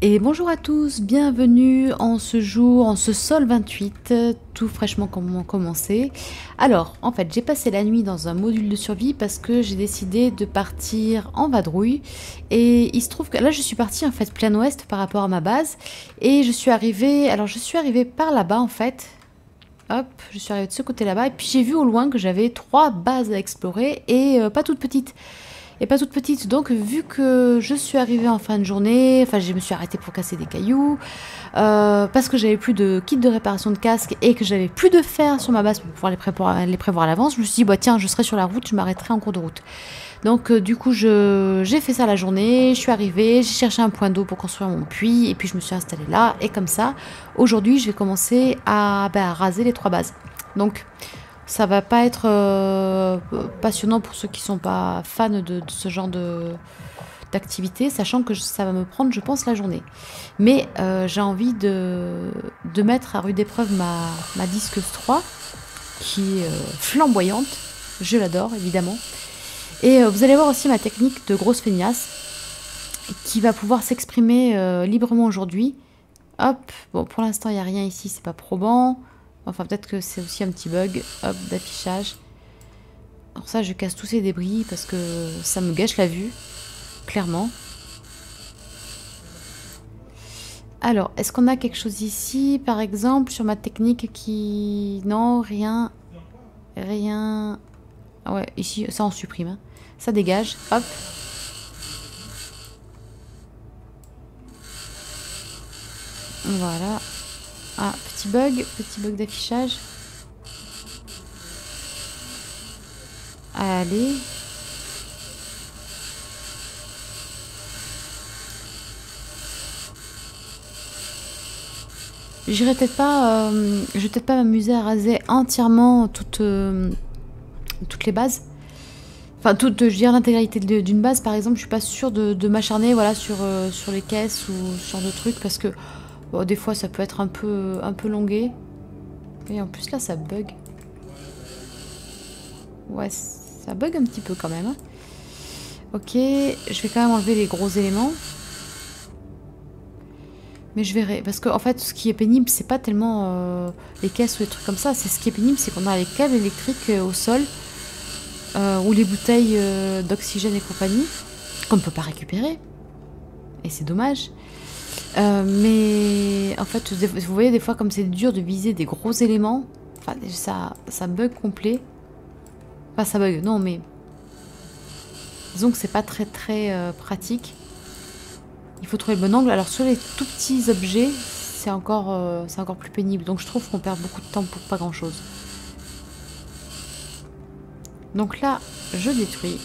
Et bonjour à tous, bienvenue en ce jour, en ce sol 28, tout fraîchement commencé. Alors, en fait, j'ai passé la nuit dans un module de survie parce que j'ai décidé de partir en vadrouille. Et il se trouve que là, je suis partie en fait plein ouest par rapport à ma base. Et je suis arrivée, par là-bas en fait. Hop, je suis arrivée de ce côté là-bas. Et puis j'ai vu au loin que j'avais 3 bases à explorer et pas toutes petites. Et pas toute petite. Donc, vu que je suis arrivée en fin de journée, enfin, je me suis arrêtée pour casser des cailloux, parce que j'avais plus de kit de réparation de casque et que j'avais plus de fer sur ma base pour pouvoir les prévoir à l'avance, je me suis dit, bah tiens, je serai sur la route, je m'arrêterai en cours de route. Donc, du coup, j'ai fait ça la journée, je suis arrivée, j'ai cherché un point d'eau pour construire mon puits, et puis je me suis installée là, et comme ça, aujourd'hui, je vais commencer à raser les 3 bases. Donc, ça va pas être passionnant pour ceux qui sont pas fans de ce genre d'activité, sachant que ça va me prendre, je pense, la journée. Mais j'ai envie de mettre à rude épreuve ma disqueuse 3, qui est flamboyante. Je l'adore, évidemment. Et vous allez voir aussi ma technique de grosse feignasse, qui va pouvoir s'exprimer librement aujourd'hui. Hop, bon, pour l'instant, il n'y a rien ici, c'est pas probant. Enfin, peut-être que c'est aussi un petit bug, hop, d'affichage. Alors ça, je casse tous ces débris parce que ça me gâche la vue, clairement. Alors, est-ce qu'on a quelque chose ici, par exemple, sur ma technique qui... Non, rien. Rien. Ah ouais, ici, ça on supprime. Hein. Ça dégage, hop. Voilà. Ah, petit bug d'affichage. Allez. Je vais peut-être pas m'amuser à raser entièrement toutes les bases. Enfin, je veux dire l'intégralité d'une base, par exemple, je suis pas sûre de m'acharner, voilà, sur les caisses ou ce genre de trucs parce que bon, des fois ça peut être un peu longué. Et en plus là, ça bug. Ouais, ça bug un petit peu quand même. Hein. Ok, je vais quand même enlever les gros éléments. Mais je verrai. Parce qu'en fait, ce qui est pénible, c'est pas tellement les caisses ou les trucs comme ça. C'est ce qui est pénible, c'est qu'on a les câbles électriques au sol. Ou les bouteilles d'oxygène et compagnie. Qu'on ne peut pas récupérer. Et c'est dommage. Mais en fait, vous voyez, des fois, comme c'est dur de viser des gros éléments. Enfin, ça bug complet. Enfin, ça bug, non, mais... Disons que c'est pas très pratique. Il faut trouver le bon angle. Alors sur les tout petits objets, c'est encore plus pénible. Donc je trouve qu'on perd beaucoup de temps pour pas grand chose. Donc là, je détruis.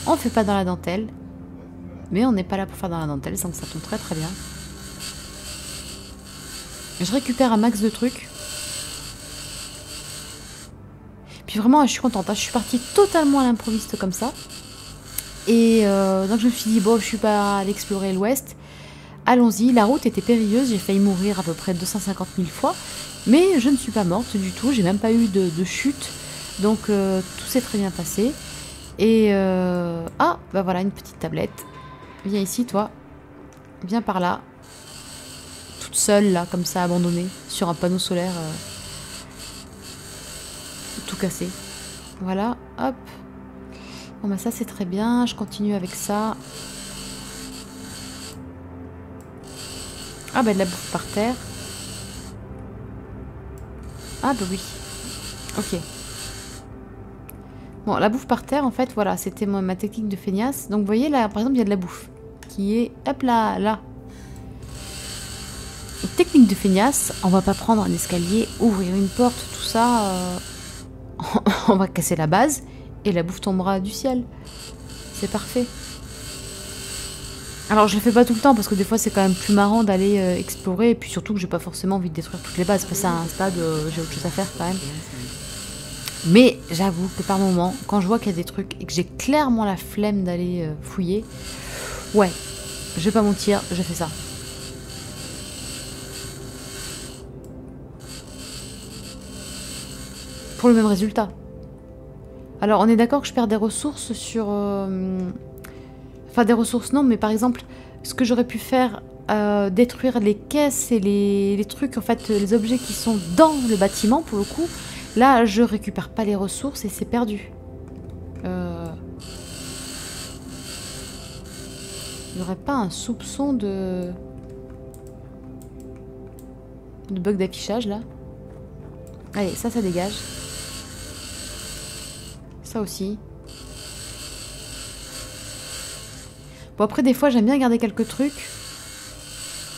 On fait pas dans la dentelle. Mais on n'est pas là pour faire dans la dentelle, donc ça tombe très bien. Je récupère un max de trucs. Puis vraiment, je suis contente. Hein. Je suis partie totalement à l'improviste comme ça. Et donc je me suis dit, bon, je suis pas allée explorer l'ouest. Allons-y, la route était périlleuse, j'ai failli mourir à peu près 250 000 fois. Mais je ne suis pas morte du tout, j'ai même pas eu de chute. Donc tout s'est très bien passé. Et ah, bah voilà, une petite tablette. Viens ici, toi. Viens par là. Toute seule, là, comme ça, abandonnée, sur un panneau solaire. Tout cassé. Voilà, hop. Bon bah ça c'est très bien, je continue avec ça. Ah bah de la bouffe par terre. Ah bah oui. Ok. Bon, la bouffe par terre, en fait, voilà, c'était ma technique de feignasse. Donc vous voyez là, par exemple, il y a de la bouffe. Qui est, hop là, là. Technique de feignasse, on va pas prendre un escalier, ouvrir une porte, tout ça. On va casser la base. Et la bouffe tombera du ciel. C'est parfait. Alors je le fais pas tout le temps parce que des fois c'est quand même plus marrant d'aller explorer et puis surtout que j'ai pas forcément envie de détruire toutes les bases. Passer à un stade, j'ai autre chose à faire quand même. Mais j'avoue que par moment, quand je vois qu'il y a des trucs et que j'ai clairement la flemme d'aller fouiller, ouais, je vais pas mentir, je fais ça. Pour le même résultat. Alors on est d'accord que je perds des ressources sur... Enfin, des ressources, non, mais par exemple, ce que j'aurais pu faire, détruire les caisses et les trucs, en fait, les objets qui sont dans le bâtiment, pour le coup. Là, je récupère pas les ressources et c'est perdu. Il n'y aurait pas un soupçon de bug d'affichage, là? Allez, ça dégage. Ça aussi. Bon, après, des fois, j'aime bien garder quelques trucs.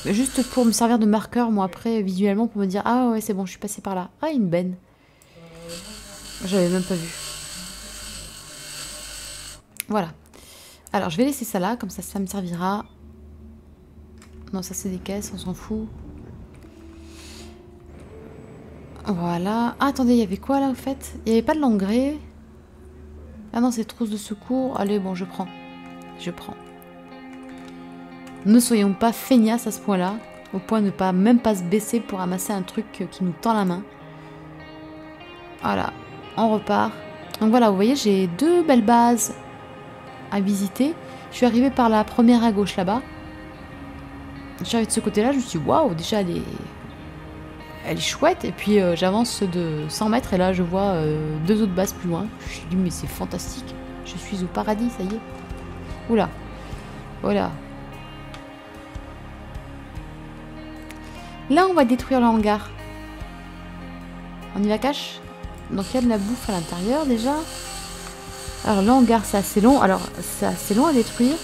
Juste pour me servir de marqueur, moi, après, visuellement, pour me dire, ah ouais, c'est bon, je suis passée par là. Ah, une benne. J'avais même pas vu. Voilà. Alors, je vais laisser ça là, comme ça me servira. Non, ça, c'est des caisses, on s'en fout. Voilà. Ah, attendez, il y avait quoi, là, au fait? Il n'y avait pas de l'engrais. Ah non, c'est trousse de secours. Allez, bon, je prends. Je prends. Ne soyons pas feignasses à ce point-là, au point de ne pas même pas se baisser pour ramasser un truc qui nous tend la main. Voilà, on repart. Donc voilà, vous voyez, j'ai 2 belles bases à visiter. Je suis arrivée par la première à gauche là-bas. Je suis arrivée de ce côté-là, je me suis dit, waouh, déjà elle est chouette. Et puis j'avance de 100 mètres et là je vois 2 autres bases plus loin. Je me suis dit, mais c'est fantastique. Je suis au paradis, ça y est. Oula, voilà. Là, on va détruire le hangar. On y va cash? Donc il y a de la bouffe à l'intérieur déjà. Alors le hangar, c'est assez long. Alors c'est assez long à détruire.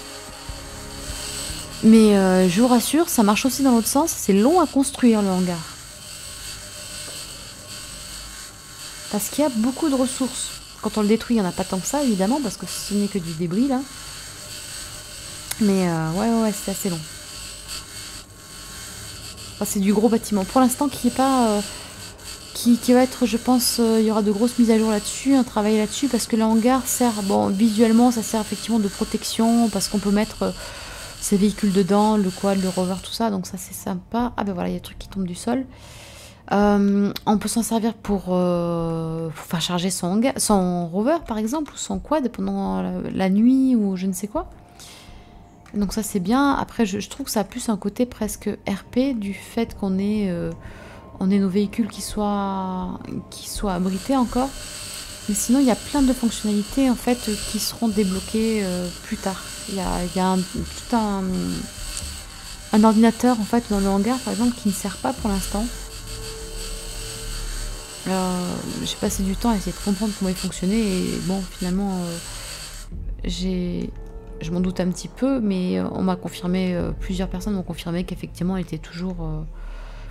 Mais je vous rassure, ça marche aussi dans l'autre sens. C'est long à construire le hangar. Parce qu'il y a beaucoup de ressources. Quand on le détruit, il n'y en a pas tant que ça, évidemment, parce que ce n'est que du débris là. Mais ouais, c'est assez long. Enfin, c'est du gros bâtiment. Pour l'instant, qui est pas... Qui va être, je pense, il y aura de grosses mises à jour là-dessus, un travail là-dessus, parce que le hangar sert, bon, visuellement, ça sert effectivement de protection, parce qu'on peut mettre ses véhicules dedans, le quad, le rover, tout ça, donc ça c'est sympa. Ah ben voilà, il y a des trucs qui tombent du sol. On peut s'en servir pour faire charger son rover, par exemple, ou son quad pendant la nuit, ou je ne sais quoi. Donc ça c'est bien. Après, je trouve que ça a plus un côté presque RP, du fait qu'on ait nos véhicules qui soient abrités encore. Mais sinon, il y a plein de fonctionnalités en fait qui seront débloquées plus tard. Il y a tout un ordinateur en fait dans le hangar par exemple qui ne sert pas pour l'instant. J'ai passé du temps à essayer de comprendre comment il fonctionnait et bon finalement je m'en doute un petit peu, mais on m'a confirmé, plusieurs personnes m'ont confirmé qu'effectivement il était toujours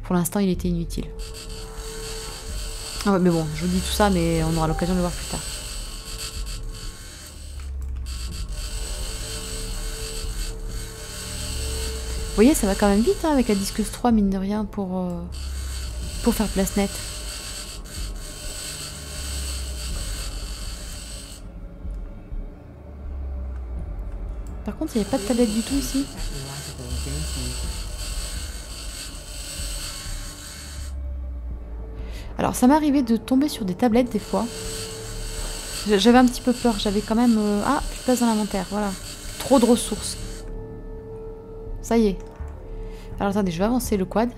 pour l'instant il était inutile. Ah ouais, mais bon, je vous dis tout ça, mais on aura l'occasion de le voir plus tard. Vous voyez, ça va quand même vite hein, avec la Discus 3, mine de rien, pour faire place nette. Par contre, il n'y avait pas de tablette du tout ici. Alors, ça m'est arrivé de tomber sur des tablettes des fois. J'avais un petit peu peur. J'avais quand même... Ah, plus de place dans l'inventaire. Voilà. Trop de ressources. Ça y est. Alors, attendez, je vais avancer le quad.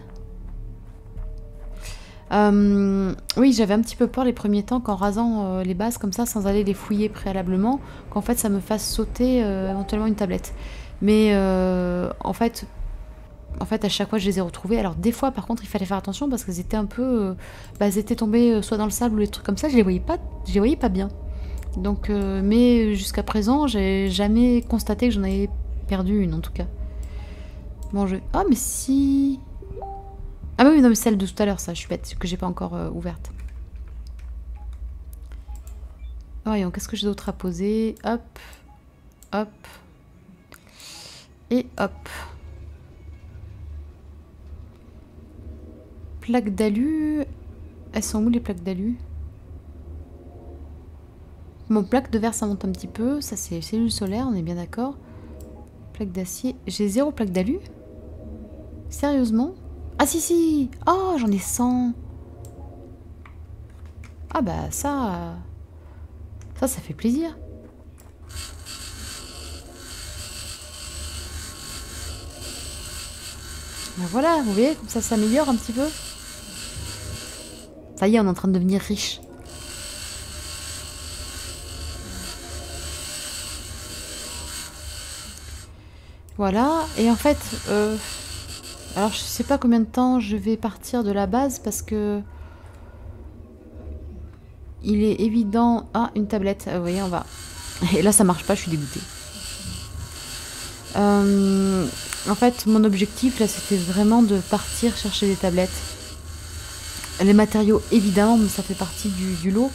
Oui, j'avais un petit peu peur les premiers temps qu'en rasant les bases comme ça, sans aller les fouiller préalablement, qu'en fait, ça me fasse sauter éventuellement une tablette. Mais en fait, à chaque fois, je les ai retrouvées. Alors, des fois, par contre, il fallait faire attention parce qu'elles étaient un peu... elles étaient tombées soit dans le sable ou des trucs comme ça. Je les voyais pas bien. Donc, mais jusqu'à présent, j'ai jamais constaté que j'en avais perdu une, en tout cas. Bon, ah, mais si... Ah oui, non, mais celle de tout à l'heure, ça, je suis bête, que j'ai pas encore ouverte. Voyons, qu'est-ce que j'ai d'autre à poser? Hop, hop, et hop. Plaques d'alu. Elles sont où les plaques d'alu? Bon, plaque de verre, ça monte un petit peu. Ça, c'est cellules solaires, on est bien d'accord. Plaque d'acier. J'ai 0 plaque d'alu? Sérieusement? Ah si! Oh, j'en ai 100. Ah bah ça... Ça fait plaisir. Ben voilà, vous voyez, comme ça s'améliore un petit peu. Ça y est, on est en train de devenir riche. Voilà, et en fait, alors je sais pas combien de temps je vais partir de la base parce que il est évident... Ah, une tablette, vous voyez, on va... Et là ça marche pas, je suis dégoûtée. En fait, mon objectif là c'était vraiment de partir chercher des tablettes. Les matériaux évidemment, mais ça fait partie du lot.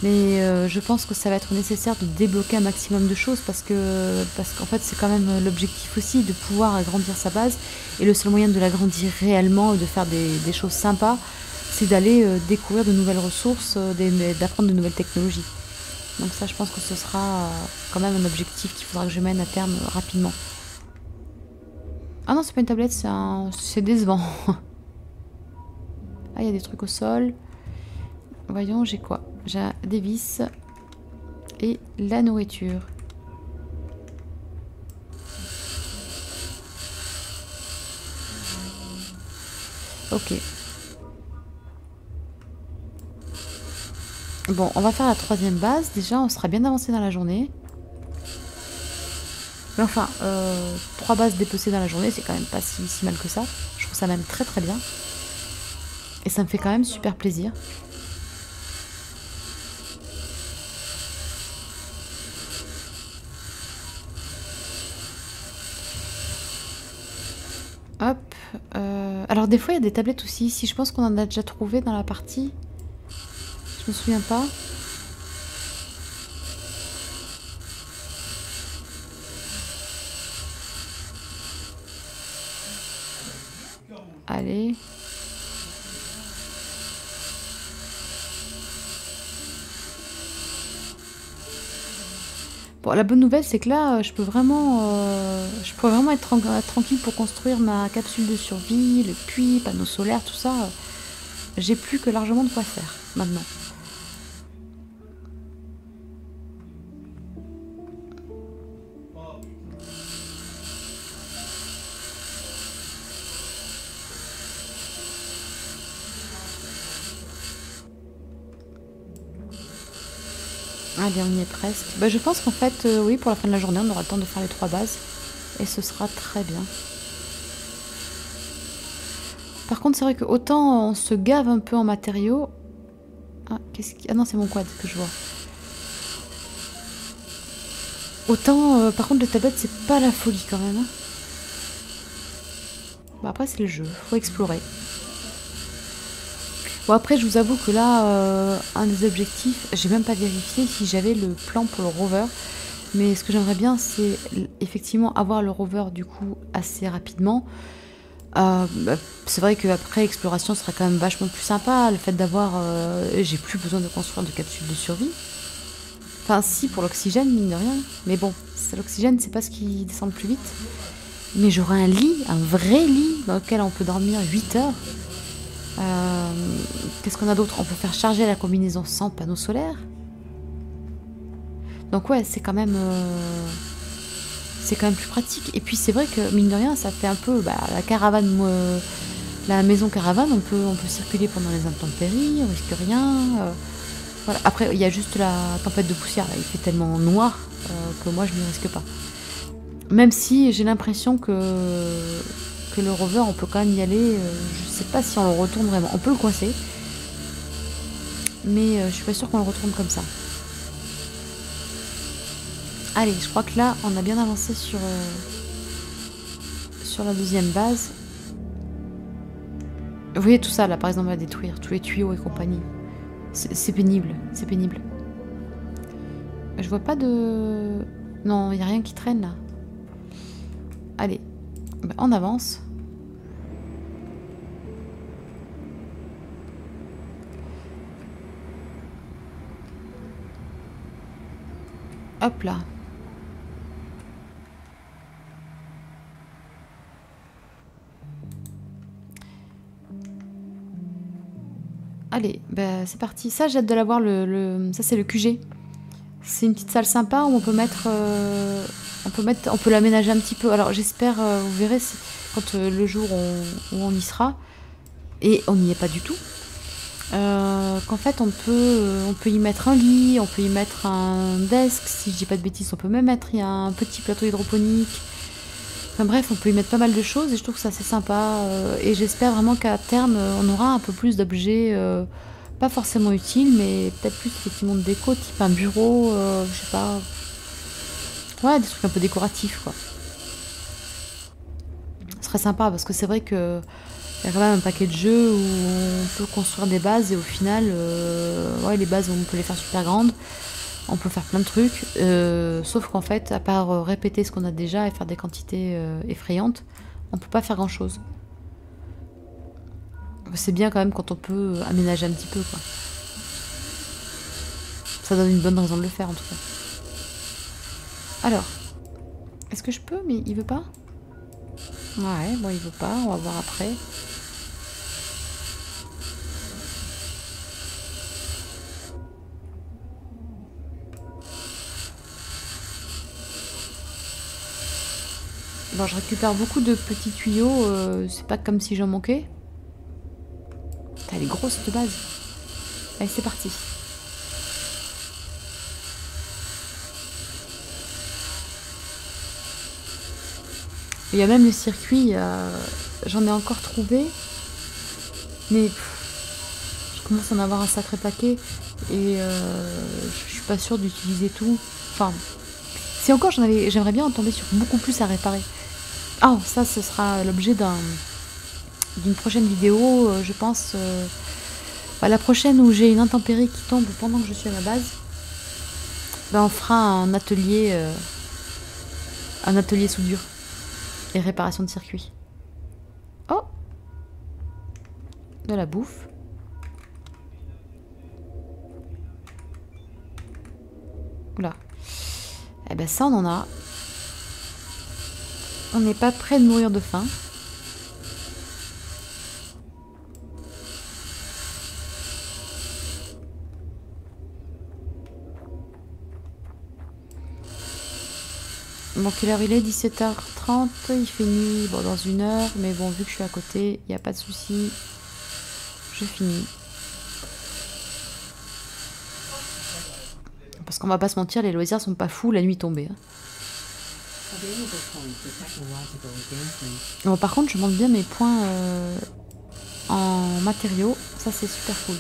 Mais je pense que ça va être nécessaire de débloquer un maximum de choses parce qu'en fait c'est quand même l'objectif aussi de pouvoir agrandir sa base. Et le seul moyen de l'agrandir réellement et de faire des choses sympas, c'est d'aller découvrir de nouvelles ressources, d'apprendre de nouvelles technologies. Donc ça je pense que ce sera quand même un objectif qu'il faudra que je mène à terme rapidement. Ah non, c'est pas une tablette, c'est décevant. Ah, il y a des trucs au sol. Voyons, j'ai quoi? J'ai des vis et la nourriture. Ok. Bon, on va faire la troisième base. Déjà, on sera bien avancé dans la journée. Mais enfin, 3 bases dépecées dans la journée, c'est quand même pas si mal que ça. Je trouve ça même très très bien. Et ça me fait quand même super plaisir. Hop. Alors des fois il y a des tablettes aussi ici. Je pense qu'on en a déjà trouvé dans la partie. Je me souviens pas. Allez. Bon, la bonne nouvelle, c'est que là, je pourrais vraiment être tranquille pour construire ma capsule de survie, le puits, panneaux solaires, tout ça. J'ai plus que largement de quoi faire, maintenant. Allez, on y est presque. Bah, je pense qu'en fait, oui, pour la fin de la journée, on aura le temps de faire les 3 bases. Et ce sera très bien. Par contre, c'est vrai que autant on se gave un peu en matériaux. Ah, ah non, c'est mon quad que je vois. Autant, par contre, les tablettes, c'est pas la folie quand même. Hein. Bah, après, c'est le jeu. Faut explorer. Bon, après, je vous avoue que là, un des objectifs, j'ai même pas vérifié si j'avais le plan pour le rover. Mais ce que j'aimerais bien, c'est effectivement avoir le rover du coup assez rapidement. Bah, c'est vrai qu'après, exploration sera quand même vachement plus sympa. Le fait d'avoir... j'ai plus besoin de construire de capsules de survie. Enfin, si, pour l'oxygène, mine de rien. Mais bon, l'oxygène, c'est pas ce qui descend le plus vite. Mais j'aurai un lit, un vrai lit, dans lequel on peut dormir 8 heures. Qu'est-ce qu'on a d'autre? On peut faire charger la combinaison sans panneaux solaires. Donc ouais, c'est quand même plus pratique. Et puis c'est vrai que mine de rien, ça fait un peu la caravane, la maison caravane. On peut circuler pendant les intempéries, on risque rien. Voilà. Après, il y a juste la tempête de poussière. Là. Il fait tellement noir que moi, je ne risque pas. Même si j'ai l'impression que le rover, on peut quand même y aller. Je sais pas si on le retourne vraiment. On peut le coincer. Mais je suis pas sûre qu'on le retourne comme ça. Allez, je crois que là, on a bien avancé sur la deuxième base. Vous voyez tout ça, là, par exemple, on va détruire tous les tuyaux et compagnie. C'est pénible, c'est pénible. Je vois pas de... Non, il n'y a rien qui traîne, là. Allez, on avance. Hop là. Allez, c'est parti. Ça, j'ai hâte de l'avoir. Ça, c'est le QG. C'est une petite salle sympa où on peut mettre on peut l'aménager un petit peu. Alors j'espère, vous verrez quand le jour où on y sera, et on n'y est pas du tout, qu'en fait on peut y mettre un lit, on peut y mettre un desk, si je dis pas de bêtises, on peut même mettre il y a un petit plateau hydroponique. Enfin bref, on peut y mettre pas mal de choses et je trouve que c'est assez sympa. Et j'espère vraiment qu'à terme, on aura un peu plus d'objets, pas forcément utiles, mais peut-être plus effectivement de déco, type un bureau, je sais pas. Ouais, des trucs un peu décoratifs, quoi. Ce serait sympa parce que c'est vrai que il y a quand même un paquet de jeux où on peut construire des bases et au final, ouais, les bases, on peut les faire super grandes. On peut faire plein de trucs, sauf qu'en fait, à part répéter ce qu'on a déjà et faire des quantités effrayantes, on peut pas faire grand chose. C'est bien quand même quand on peut aménager un petit peu, quoi. Ça donne une bonne raison de le faire en tout cas. Alors, est-ce que je peux? Mais il veut pas? Ouais, bon, il veut pas, on va voir après. Bon, je récupère beaucoup de petits tuyaux, c'est pas comme si j'en manquais. Putain, elle est grosse de base. Allez, c'est parti. Il y a même le circuit, j'en ai encore trouvé, mais je commence à en avoir un sacré paquet et je suis pas sûre d'utiliser tout. Enfin, si encore j'aimerais bien en tomber sur beaucoup plus à réparer. Ah, ça, ce sera l'objet d'une prochaine vidéo, je pense. La prochaine où j'ai une intempérie qui tombe pendant que je suis à la base, ben on fera un atelier soudure et réparation de circuit. Oh, de la bouffe. Oula. Eh ben ça, on en a. On n'est pas près de mourir de faim. Bon, quelle heure il est? 17h30. Il fait nuit, bon, dans 1 heure. Mais bon, vu que je suis à côté, il n'y a pas de souci. Je finis. Parce qu'on va pas se mentir, les loisirs sont pas fous la nuit tombée. Hein. Bon, par contre, je monte bien mes points en matériaux. Ça, c'est super cool.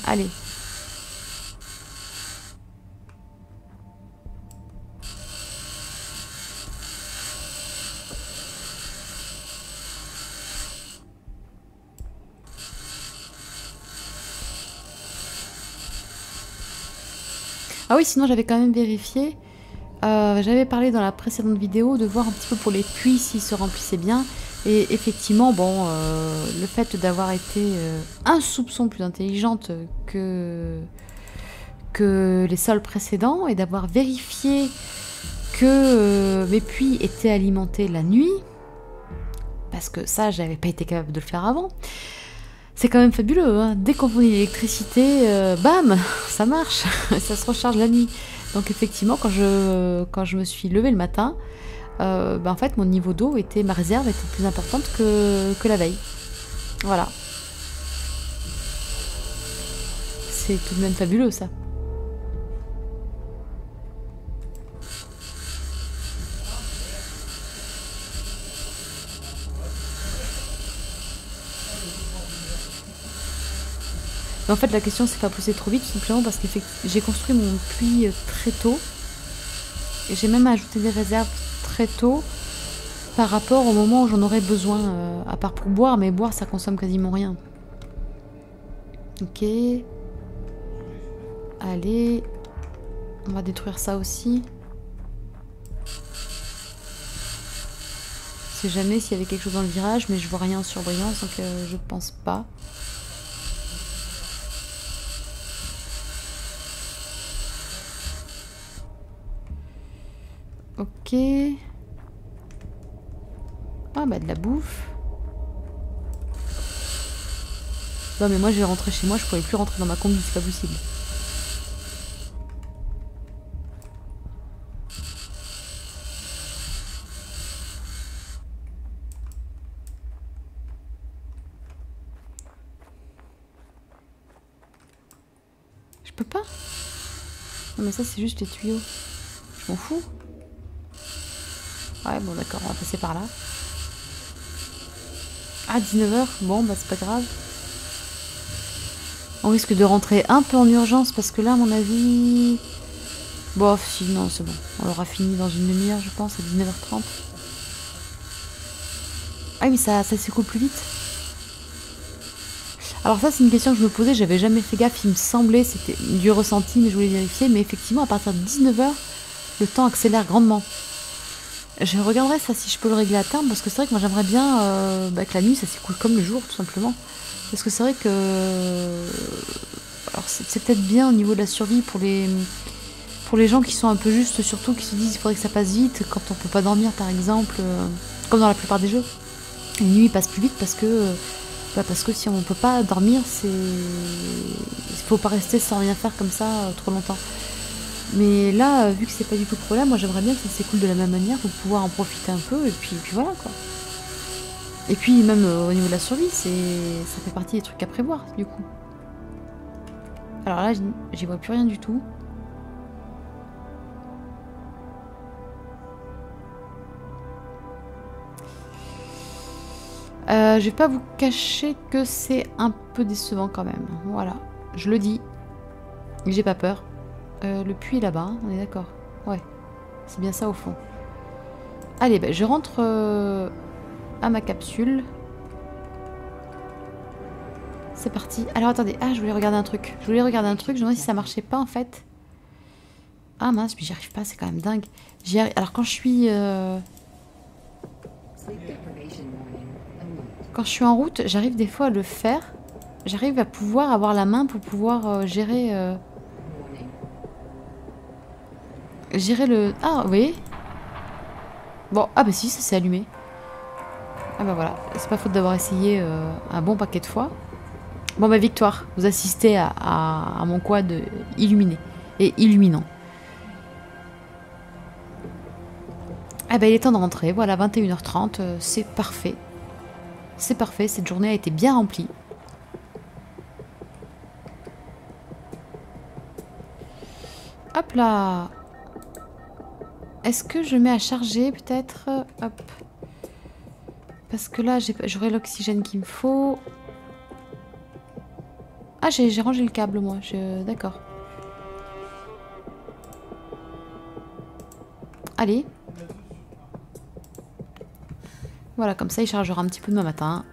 Allez. Ah oui, sinon j'avais quand même vérifié. J'avais parlé dans la précédente vidéo de voir un petit peu pour les puits s'ils se remplissaient bien. Et effectivement, bon, le fait d'avoir été un soupçon plus intelligente que les sols précédents et d'avoir vérifié que mes puits étaient alimentés la nuit, parce que ça, j'avais pas été capable de le faire avant. C'est quand même fabuleux, hein. Dès qu'on fournit l'électricité, bam, ça marche, ça se recharge la nuit. Donc effectivement, quand je me suis levée le matin, en fait, mon niveau d'eau ma réserve était plus importante que la veille. Voilà. C'est tout de même fabuleux, ça. Mais en fait, la question, c'est pas pousser trop vite, tout simplement parce que j'ai construit mon puits très tôt. Et j'ai même ajouté des réserves très tôt par rapport au moment où j'en aurais besoin, à part pour boire, mais boire, ça consomme quasiment rien. Ok. Allez. On va détruire ça aussi. Je sais jamais s'il y avait quelque chose dans le virage, mais je vois rien en surbrillance, donc je pense pas. Ok. Ah bah de la bouffe. Non mais moi je vais rentrer chez moi, je pourrais plus rentrer dans ma combi, c'est pas possible. Je peux pas. Non mais ça c'est juste les tuyaux. Je m'en fous. Ouais bon d'accord, on va passer par là. Ah 19h, bon bah c'est pas grave. On risque de rentrer un peu en urgence parce que là à mon avis... Bon si non c'est bon, on l'aura fini dans une demi-heure je pense, à 19h30. Ah oui mais ça s'écoule plus vite. Alors ça c'est une question que je me posais, j'avais jamais fait gaffe, il me semblait, c'était du ressenti mais je voulais vérifier, mais effectivement à partir de 19h, le temps accélère grandement. Je regarderai ça si je peux le régler à terme, parce que c'est vrai que moi j'aimerais bien que la nuit ça s'écoule comme le jour tout simplement. Parce que c'est vrai que... Alors c'est peut-être bien au niveau de la survie pour les gens qui sont un peu justes, surtout qui se disent qu'il faudrait que ça passe vite quand on peut pas dormir par exemple, comme dans la plupart des jeux. Les nuits passent plus vite parce que si on peut pas dormir, il faut pas rester sans rien faire comme ça trop longtemps. Mais là, vu que c'est pas du tout le problème, moi j'aimerais bien que ça s'écoule de la même manière pour pouvoir en profiter un peu et puis voilà quoi. Et puis même au niveau de la survie, ça fait partie des trucs à prévoir du coup. Alors là, j'y vois plus rien du tout. Je vais pas vous cacher que c'est un peu décevant quand même. Voilà, je le dis. J'ai pas peur. Le puits est là-bas, on est d'accord. Ouais, c'est bien ça au fond. Allez, ben, je rentre à ma capsule. C'est parti. Alors attendez, je voulais regarder un truc. Je me demandais si ça marchait pas en fait. Ah mince, mais j'y arrive pas, c'est quand même dingue. Alors quand je suis... Quand je suis en route, j'arrive des fois à le faire. J'arrive à pouvoir avoir la main pour pouvoir gérer le... Ah oui. Bon, ah bah si, ça s'est allumé. Ah bah voilà, c'est pas faute d'avoir essayé un bon paquet de fois. Bon bah victoire, vous assistez à mon quad illuminé et illuminant. Ah bah il est temps de rentrer, voilà 21h30, c'est parfait. C'est parfait, cette journée a été bien remplie. Hop là. Est-ce que je mets à charger peut-être? Hop. Parce que là j'aurai l'oxygène qu'il me faut. Ah j'ai rangé le câble moi, d'accord. Allez. Voilà, comme ça il chargera un petit peu demain matin.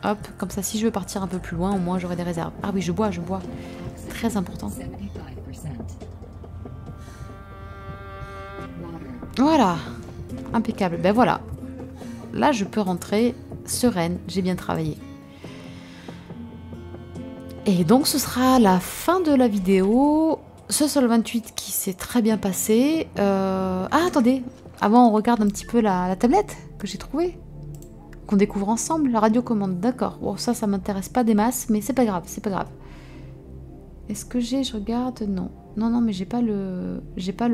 Hop, comme ça si je veux partir un peu plus loin, au moins j'aurai des réserves. Ah oui, je bois. Très important. Voilà. Impeccable. Ben voilà. Là, je peux rentrer sereine. J'ai bien travaillé. Et donc, ce sera la fin de la vidéo. Ce Sol 28 qui s'est très bien passé. Ah, attendez. Avant, on regarde un petit peu la tablette que j'ai trouvée. Qu'on découvre ensemble. La radiocommande, d'accord. Bon, ça m'intéresse pas des masses, mais c'est pas grave, c'est pas grave. Est-ce que je regarde? Non. Non, mais j'ai pas le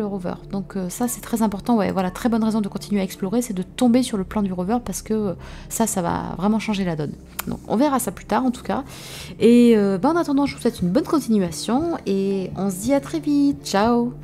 rover. Donc ça, c'est très important. Ouais, voilà, très bonne raison de continuer à explorer, c'est de tomber sur le plan du rover parce que ça va vraiment changer la donne. Donc on verra ça plus tard en tout cas. Et en attendant, je vous souhaite une bonne continuation et on se dit à très vite. Ciao!